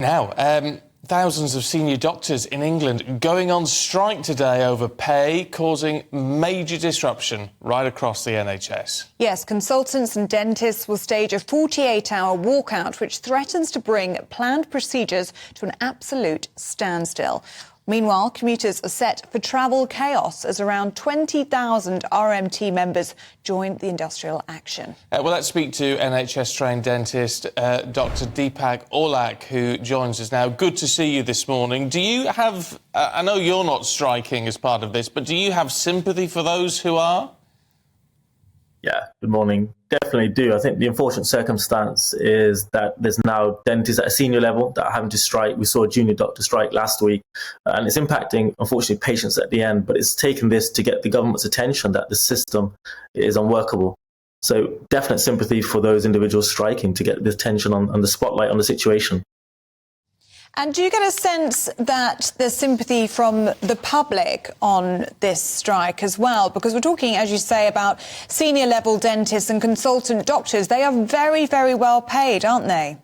Now, thousands of senior doctors in England going on strike today over pay, causing major disruption right across the NHS. Yes, consultants and dentists will stage a 48-hour walkout, which threatens to bring planned procedures to an absolute standstill. Meanwhile, commuters are set for travel chaos as around 20,000 RMT members join the industrial action. Well, let's speak to NHS-trained dentist Dr. Deepak Orlak, who joins us now. Good to see you this morning. Do you have, I know you're not striking as part of this, but do you have sympathy for those who are? Yeah, good morning. Definitely do. I think the unfortunate circumstance is that there's now dentists at a senior level that are having to strike. We saw a junior doctor strike last week, and it's impacting, unfortunately, patients at the end. But it's taken this to get the government's attention that the system is unworkable. So definite sympathy for those individuals striking to get the attention on the spotlight on the situation. And do you get a sense that there's sympathy from the public on this strike as well? Because we're talking, as you say, about senior level dentists and consultant doctors. They are very, very well paid, aren't they?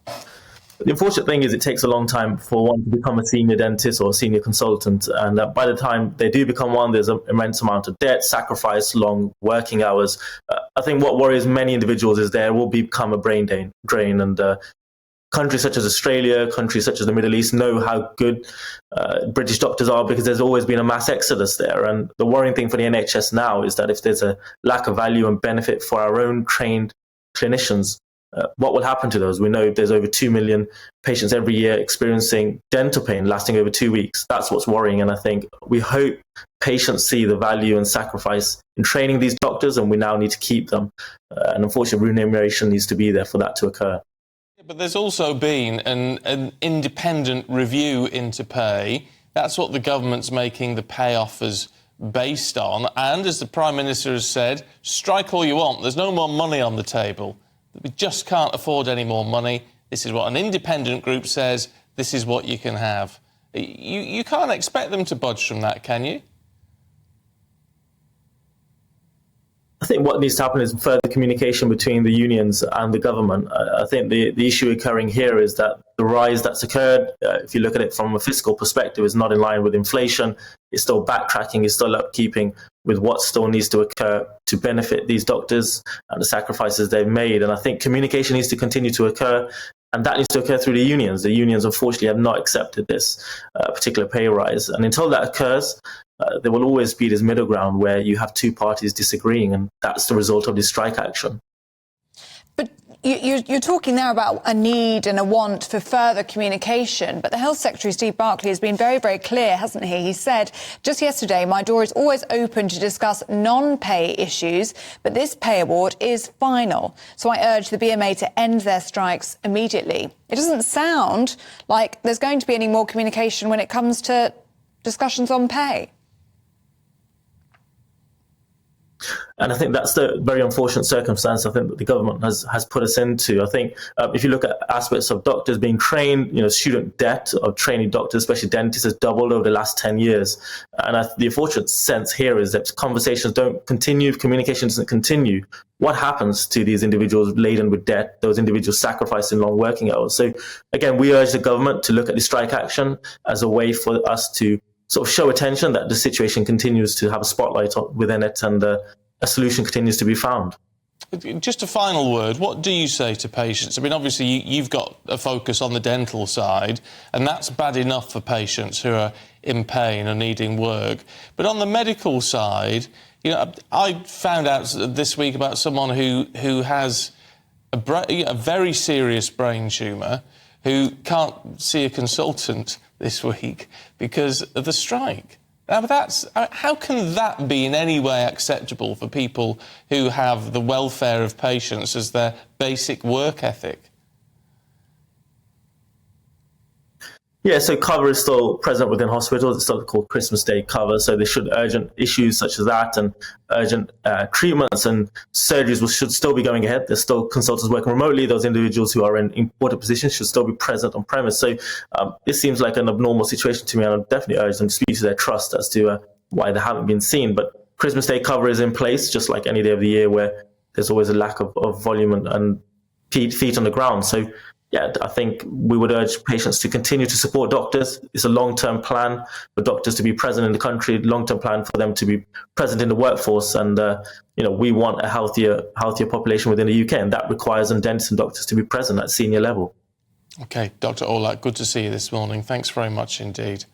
The unfortunate thing is it takes a long time for one to become a senior dentist or a senior consultant. And by the time they do become one, there's an immense amount of debt, sacrifice, long working hours. I think what worries many individuals is there will become a brain drain. And countries such as Australia, countries such as the Middle East know how good British doctors are because there's always been a mass exodus there. And the worrying thing for the NHS now is that if there's a lack of value and benefit for our own trained clinicians, what will happen to those? We know there's over 2 million patients every year experiencing dental pain lasting over 2 weeks. That's what's worrying. And I think we hope patients see the value and sacrifice in training these doctors, and we now need to keep them. And unfortunately, remuneration needs to be there for that to occur. But there's also been an independent review into pay. That's what the government's making the pay offers based on. And as the Prime Minister has said, strike all you want. There's no more money on the table. We just can't afford any more money. This is what an independent group says. This is what you can have. You can't expect them to budge from that, can you? I think what needs to happen is further communication between the unions and the government. I think the issue occurring here is that the rise that's occurred, if you look at it from a fiscal perspective, is not in line with inflation. It's still backtracking, it's still upkeeping with what still needs to occur to benefit these doctors and the sacrifices they've made. And I think communication needs to continue to occur, and that needs to occur through the unions. The unions, unfortunately, have not accepted this particular pay rise. And until that occurs, there will always be this middle ground where you have two parties disagreeing, and that's the result of this strike action. But you're talking there about a need and a want for further communication. But the Health Secretary, Steve Barclay, has been very, very clear, hasn't he? He said just yesterday, my door is always open to discuss non-pay issues, but this pay award is final. So I urge the BMA to end their strikes immediately. It doesn't sound like there's going to be any more communication when it comes to discussions on pay. And I think that's the very unfortunate circumstance I think that the government has put us into. I think if you look at aspects of doctors being trained, student debt of training doctors, especially dentists, has doubled over the last 10 years. And the unfortunate sense here is that conversations don't continue, communication doesn't continue. What happens to these individuals laden with debt, those individuals sacrificing long working hours? So again, we urge the government to look at the strike action as a way for us to sort of show attention that the situation continues to have a spotlight within it, and a solution continues to be found. Just a final word, what do you say to patients? I mean, obviously, you've got a focus on the dental side, and that's bad enough for patients who are in pain or needing work. But on the medical side, I found out this week about someone who has a very serious brain tumour who can't see a consultant this week because of the strike. Now, how can that be in any way acceptable for people who have the welfare of patients as their basic work ethic? Yeah, so cover is still present within hospitals. It's still called Christmas Day cover. So there should urgent issues such as that and urgent treatments and surgeries should still be going ahead. There's still consultants working remotely. Those individuals who are in important positions should still be present on premise. So this seems like an abnormal situation to me, and I'd definitely urge them to speak to their trust as to why they haven't been seen. But Christmas Day cover is in place, just like any day of the year where there's always a lack of volume and feet on the ground. So yeah, I think we would urge patients to continue to support doctors. It's a long-term plan for doctors to be present in the country, long-term plan for them to be present in the workforce. And, we want a healthier population within the UK, and that requires dentists and doctors to be present at senior level. OK, Dr. Orlak, good to see you this morning. Thanks very much indeed.